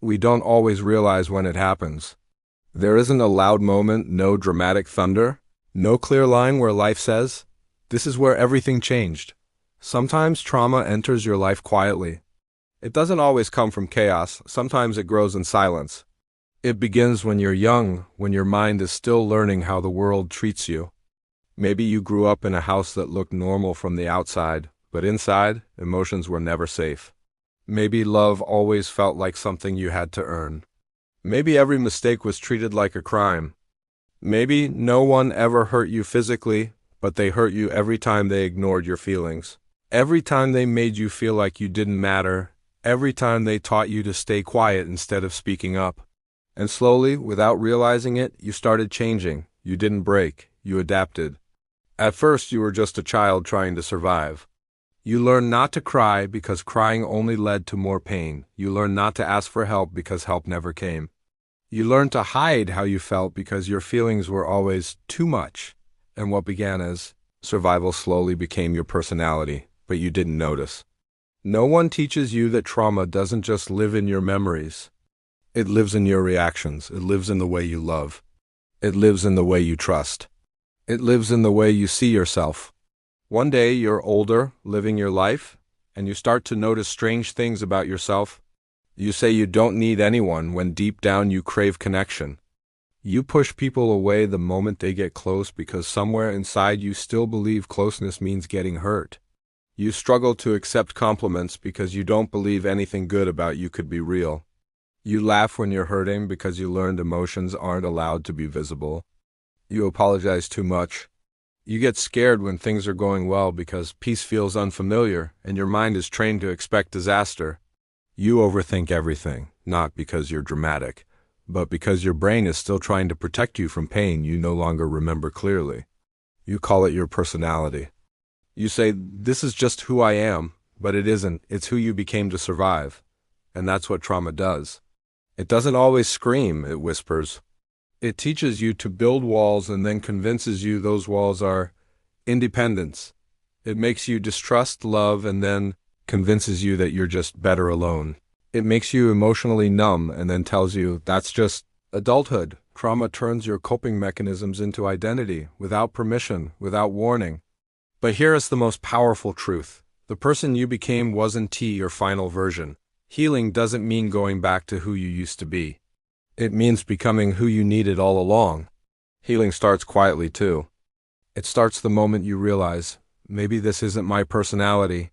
We don't always realize when it happens. There isn't a loud moment, no dramatic thunder, no clear line where life says, "This is where everything changed." Sometimes trauma enters your life quietly. It doesn't always come from chaos, sometimes it grows in silence. It begins when you're young, when your mind is still learning how the world treats you. Maybe you grew up in a house that looked normal from the outside, but inside, emotions were never safe. Maybe love always felt like something you had to earn. Maybe every mistake was treated like a crime. Maybe no one ever hurt you physically, but they hurt you every time they ignored your feelings. Every time they made you feel like you didn't matter. Every time they taught you to stay quiet instead of speaking up. And slowly, without realizing it, you started changing. You didn't break. You adapted. At first, you were just a child trying to survive. You learned not to cry because crying only led to more pain. You learned not to ask for help because help never came. You learned to hide how you felt because your feelings were always too much. And what began as survival slowly became your personality, but you didn't notice. No one teaches you that trauma doesn't just live in your memories. It lives in your reactions. It lives in the way you love. It lives in the way you trust. It lives in the way you see yourself. One day you're older, living your life, and you start to notice strange things about yourself. You say you don't need anyone when deep down you crave connection. You push people away the moment they get close because somewhere inside you still believe closeness means getting hurt. You struggle to accept compliments because you don't believe anything good about you could be real. You laugh when you're hurting because you learned emotions aren't allowed to be visible. You apologize too much. You get scared when things are going well because peace feels unfamiliar and your mind is trained to expect disaster. You overthink everything, not because you're dramatic, but because your brain is still trying to protect you from pain you no longer remember clearly. You call it your personality. You say, "This is just who I am," but it isn't. It's who you became to survive. And that's what trauma does. It doesn't always scream, it whispers. It teaches you to build walls and then convinces you those walls are independence. It makes you distrust love and then convinces you that you're just better alone. It makes you emotionally numb and then tells you that's just adulthood. Trauma turns your coping mechanisms into identity, without permission, without warning. But here is the most powerful truth. The person you became wasn't your final version. Healing doesn't mean going back to who you used to be. It means becoming who you needed all along. Healing starts quietly too. It starts the moment you realize, maybe this isn't my personality.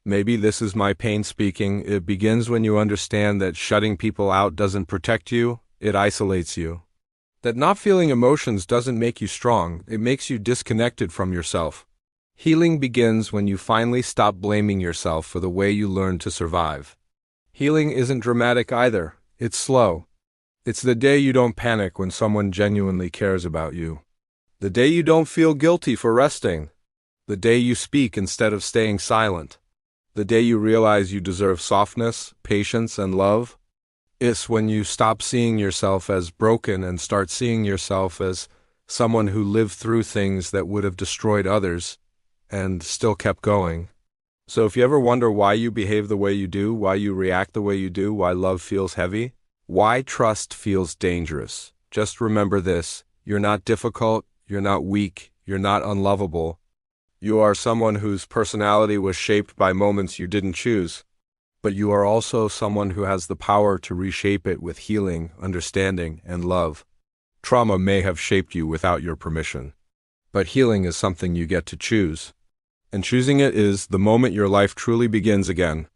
Maybe this is my pain speaking. It begins when you understand that shutting people out doesn't protect you, it isolates you. That not feeling emotions doesn't make you strong, it makes you disconnected from yourself. Healing begins when you finally stop blaming yourself for the way you learned to survive. Healing isn't dramatic either, it's slow. It's the day you don't panic when someone genuinely cares about you. The day you don't feel guilty for resting. The day you speak instead of staying silent. The day you realize you deserve softness, patience, and love. It's when you stop seeing yourself as broken and start seeing yourself as someone who lived through things that would have destroyed others and still kept going. So if you ever wonder why you behave the way you do, why you react the way you do, why love feels heavy, why trust feels dangerous, just remember this: you're not difficult, you're not weak, you're not unlovable. You are someone whose personality was shaped by moments you didn't choose. But you are also someone who has the power to reshape it with healing, understanding, and love. Trauma may have shaped you without your permission. But healing is something you get to choose. And choosing it is the moment your life truly begins again.